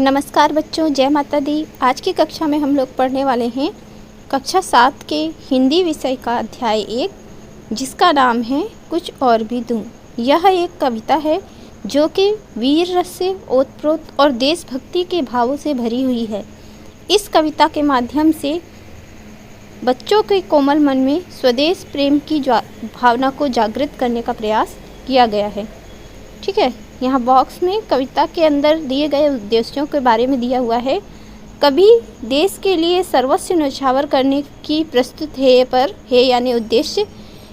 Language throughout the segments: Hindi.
नमस्कार बच्चों, जय माता दी। आज की कक्षा में हम लोग पढ़ने वाले हैं कक्षा 7 के हिंदी विषय का अध्याय 1, जिसका नाम है कुछ और भी दूँ। यह एक कविता है जो कि वीर रस से ओतप्रोत और देशभक्ति के भावों से भरी हुई है। इस कविता के माध्यम से बच्चों के कोमल मन में स्वदेश प्रेम की भावना को जागृत करने का प्रयास किया गया है। ठीक है, यहाँ बॉक्स में कविता के अंदर दिए गए उद्देश्यों के बारे में दिया हुआ है। कवि देश के लिए सर्वस्व न्यौछावर करने की प्रस्तुत है, पर है यानी उद्देश्य,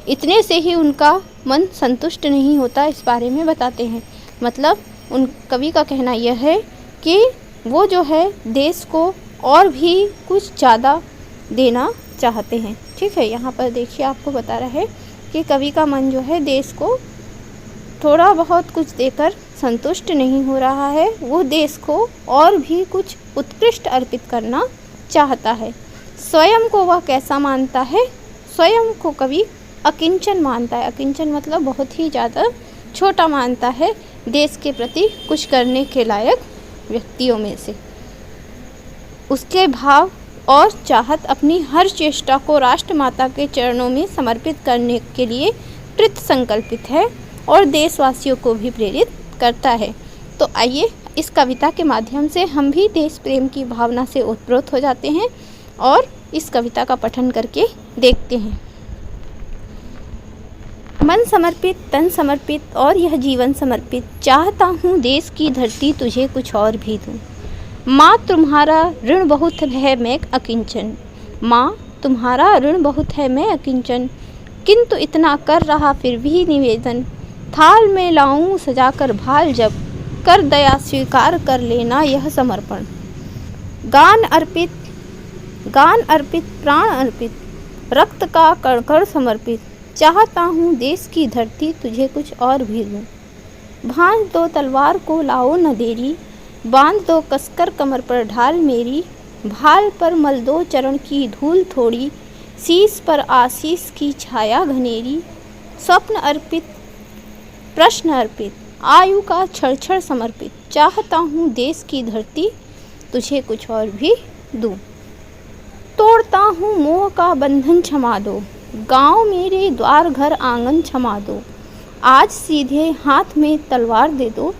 इतने से ही उनका मन संतुष्ट नहीं होता, इस बारे में बताते हैं। मतलब उन कवि का कहना यह है कि वो जो है देश को और भी कुछ ज़्यादा देना चाहते हैं। ठीक है, यहाँ पर देखिए आपको बता रहा है कि कवि का मन जो है देश को थोड़ा बहुत कुछ देकर संतुष्ट नहीं हो रहा है, वो देश को और भी कुछ उत्कृष्ट अर्पित करना चाहता है। स्वयं को वह कैसा मानता है? स्वयं को कवि अकिंचन मानता है। अकिंचन मतलब बहुत ही ज़्यादा छोटा मानता है देश के प्रति कुछ करने के लायक व्यक्तियों में से। उसके भाव और चाहत अपनी हर चेष्टा को राष्ट्रमाता के चरणों में समर्पित करने के लिए कृत संकल्पित है और देशवासियों को भी प्रेरित करता है। तो आइए इस कविता के माध्यम से हम भी देश प्रेम की भावना से ओतप्रोत हो जाते हैं और इस कविता का पठन करके देखते हैं। मन समर्पित, तन समर्पित और यह जीवन समर्पित, चाहता हूँ देश की धरती तुझे कुछ और भी दूँ। माँ तुम्हारा ऋण बहुत है मैं अकिंचन, माँ तुम्हारा ऋण बहुत है मैं अकिंचन, किंतु इतना कर रहा फिर भी निवेदन, थाल में लाऊं सजाकर भाल जब, कर दया स्वीकार कर लेना यह समर्पण। गान अर्पित प्राण अर्पित, रक्त का कण कण समर्पित, चाहता हूँ देश की धरती तुझे कुछ और भी दूँ। भांज दो तलवार को लाओ न देरी, बांध दो कसकर कमर पर ढाल मेरी, भाल पर मल दो चरण की धूल थोड़ी, शीश पर आशीष की छाया घनेरी। स्वप्न अर्पित, प्रश्न अर्पित, आयु का क्षण क्षण समर्पित, चाहता हूँ देश की धरती तुझे कुछ और भी दूँ। तोड़ता हूँ मोह का बंधन क्षमा दो, गाँव मेरे द्वार घर आंगन क्षमा दो, आज सीधे हाथ में तलवार दे दो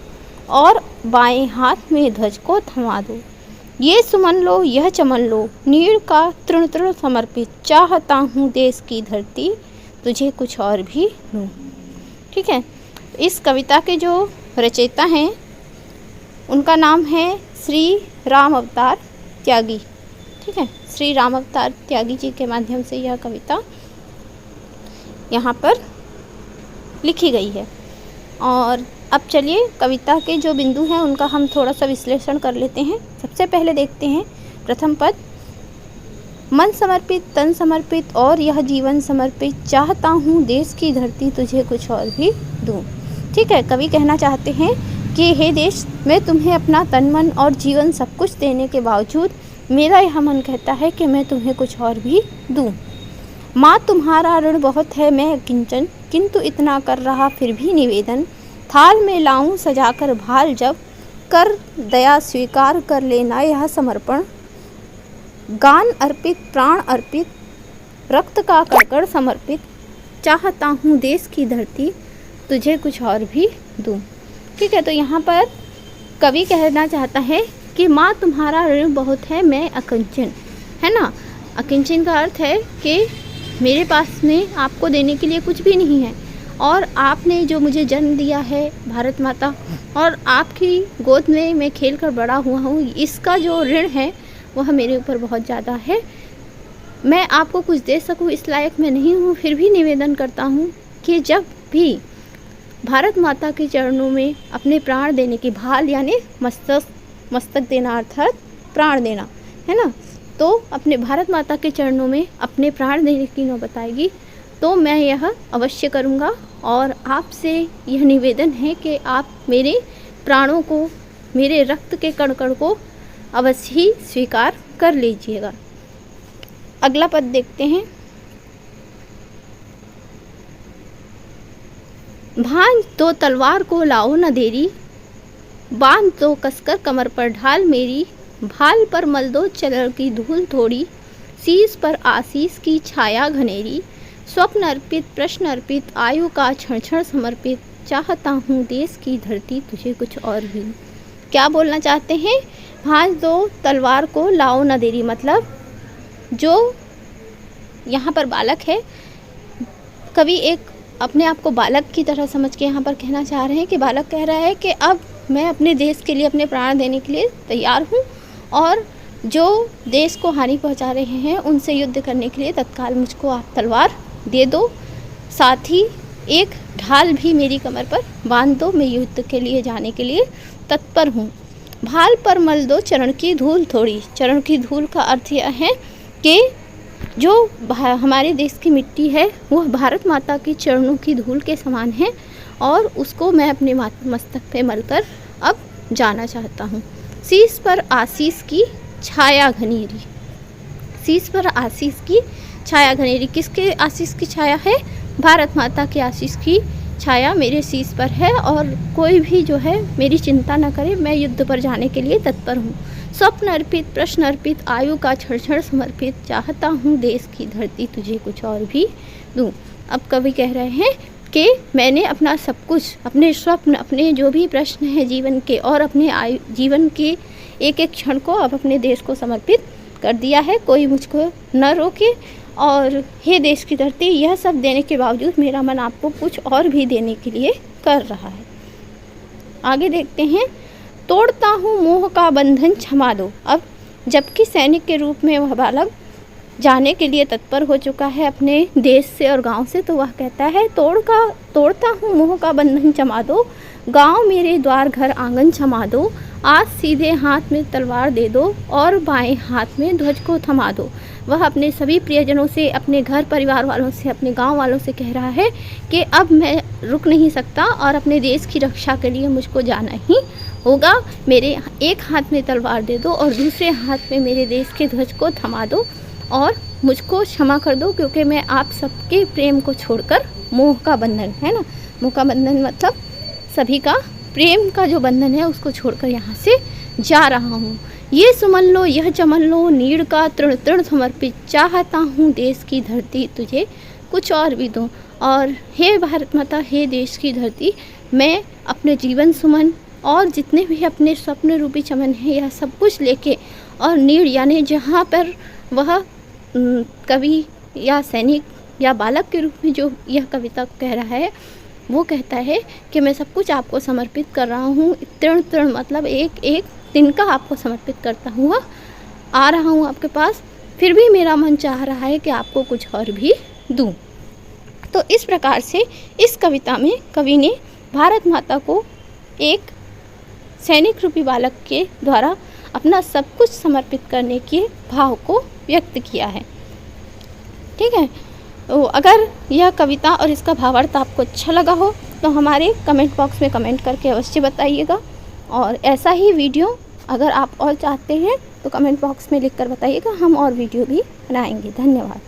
और बाएं हाथ में ध्वज को थमा दो। ये सुमन लो यह चमन लो, नीड़ का तृण तृण समर्पित, चाहता हूँ देश की धरती तुझे कुछ और भी दूँ। ठीक है, इस कविता के जो रचयिता हैं उनका नाम है श्री राम अवतार त्यागी। ठीक है, श्री राम अवतार त्यागी जी के माध्यम से यह कविता यहाँ पर लिखी गई है। और अब चलिए कविता के जो बिंदु हैं उनका हम थोड़ा सा विश्लेषण कर लेते हैं। सबसे पहले देखते हैं प्रथम पद, मन समर्पित, तन समर्पित और यह जीवन समर्पित, चाहता हूँ देश की धरती तुझे कुछ और भी दूँ। ठीक है, कवि कहना चाहते हैं कि हे देश, मैं तुम्हें अपना तन मन और जीवन सब कुछ देने के बावजूद मेरा यह मन कहता है कि मैं तुम्हें कुछ और भी दूँ। माँ तुम्हारा ऋण बहुत है मैं अकिंचन, किंतु इतना कर रहा फिर भी निवेदन, थाल में लाऊं सजाकर भाल जब, कर दया स्वीकार कर लेना यह समर्पण। गान अर्पित, प्राण अर्पित, रक्त का कण समर्पित, चाहता हूँ देश की धरती तुझे कुछ और भी दूँ। ठीक है, तो यहाँ पर कवि कहना चाहता है कि माँ तुम्हारा ऋण बहुत है मैं अकिंचन, है ना। अकिंचन का अर्थ है कि मेरे पास में आपको देने के लिए कुछ भी नहीं है, और आपने जो मुझे जन्म दिया है भारत माता, और आपकी गोद में मैं खेल कर बड़ा हुआ हूँ, इसका जो ऋण है वह मेरे ऊपर बहुत ज़्यादा है। मैं आपको कुछ दे सकूँ इस लायक मैं नहीं हूँ, फिर भी निवेदन करता हूँ कि जब भी भारत माता के चरणों में अपने प्राण देने की, भाल यानी मस्तक देना अर्थात प्राण देना, है ना, तो अपने भारत माता के चरणों में अपने प्राण देने की नौबत आएगी तो मैं यह अवश्य करूँगा। और आपसे यह निवेदन है कि आप मेरे प्राणों को, मेरे रक्त के कण कण को अवश्य ही स्वीकार कर लीजिएगा। अगला पद देखते हैं। भांज दो तलवार को लाओ न देरी, बांध दो कसकर कमर पर ढाल मेरी, भाल पर मल दो चरण की धूल थोड़ी, शीश पर आशीष की छाया घनेरी, स्वप्न अर्पित प्रश्न अर्पित आयु का क्षण क्षण समर्पित, चाहता हूँ देश की धरती तुझे कुछ और भी। क्या बोलना चाहते हैं? भांज दो तलवार को लाओ न देरी, मतलब जो यहाँ पर बालक है, कवि एक अपने आप को बालक की तरह समझ के यहाँ पर कहना चाह रहे हैं कि बालक कह रहा है कि अब मैं अपने देश के लिए अपने प्राण देने के लिए तैयार हूँ और जो देश को हानि पहुँचा रहे हैं उनसे युद्ध करने के लिए तत्काल मुझको आप तलवार दे दो, साथ ही एक ढाल भी मेरी कमर पर बांध दो, मैं युद्ध के लिए जाने के लिए तत्पर हूँ। भाल पर मल दो चरण की धूल थोड़ी, चरण की धूल का अर्थ यह है कि जो हमारे देश की मिट्टी है वह भारत माता की चरणों की धूल के समान है और उसको मैं अपने मस्तक पे मलकर अब जाना चाहता हूँ। शीश पर आशीष की छाया घनेरी, शीश पर आशीष की छाया घनेरी, किसके आशीष की छाया है? भारत माता के आशीष की छाया मेरे शीश पर है और कोई भी जो है मेरी चिंता न करे, मैं युद्ध पर जाने के लिए तत्पर हूँ। स्वप्न अर्पित प्रश्न अर्पित आयु का क्षण क्षण समर्पित, चाहता हूँ देश की धरती तुझे कुछ और भी दूँ। अब कवि कह रहे हैं कि मैंने अपना सब कुछ, अपने स्वप्न, अपने जो भी प्रश्न हैं जीवन के और अपने जीवन के एक एक क्षण को अब अपने देश को समर्पित कर दिया है, कोई मुझको न रोके। और हे देश की धरती, यह सब देने के बावजूद मेरा मन आपको कुछ और भी देने के लिए कर रहा है। आगे देखते हैं, तोड़ता हूँ मोह का बंधन क्षमा दो। अब जबकि सैनिक के रूप में वह बालक जाने के लिए तत्पर हो चुका है अपने देश से और गांव से, तो वह कहता है तोड़ता हूँ मोह का बंधन क्षमा दो, गांव मेरे द्वार घर आंगन क्षमा दो, आज सीधे हाथ में तलवार दे दो और बाएं हाथ में ध्वज को थमा दो। वह अपने सभी प्रियजनों से, अपने घर परिवार वालों से, अपने गांव वालों से कह रहा है कि अब मैं रुक नहीं सकता और अपने देश की रक्षा के लिए मुझको जाना ही होगा। मेरे एक हाथ में तलवार दे दो और दूसरे हाथ में मेरे देश के ध्वज को थमा दो और मुझको क्षमा कर दो, क्योंकि मैं आप सबके प्रेम को छोड़कर, मोह का बंधन है ना, मोह का बंधन मतलब सभी का प्रेम का जो बंधन है उसको छोड़कर यहाँ से जा रहा हूँ। ये सुमन लो यह चमन लो नीड़ का तृण तृण समर्पित, चाहता हूँ देश की धरती तुझे कुछ और भी दूँ। और हे भारत माता, हे देश की धरती, मैं अपने जीवन सुमन और जितने भी अपने स्वप्न रूपी चमन है यह सब कुछ लेके, और नीड़ यानी जहाँ पर वह कवि या सैनिक या बालक के रूप में जो यह कविता कह रहा है, वो कहता है कि मैं सब कुछ आपको समर्पित कर रहा हूँ। तृण तृण मतलब एक एक तिनका आपको समर्पित करता हुआ आ रहा हूँ आपके पास, फिर भी मेरा मन चाह रहा है कि आपको कुछ और भी दूँ। तो इस प्रकार से इस कविता में कवि ने भारत माता को एक सैनिक रूपी बालक के द्वारा अपना सब कुछ समर्पित करने के भाव को व्यक्त किया है। ठीक है, तो अगर यह कविता और इसका भावार्थ आपको अच्छा लगा हो तो हमारे कमेंट बॉक्स में कमेंट करके अवश्य बताइएगा, और ऐसा ही वीडियो अगर आप और चाहते हैं तो कमेंट बॉक्स में लिखकर बताइएगा, हम और वीडियो भी बनाएंगे। धन्यवाद।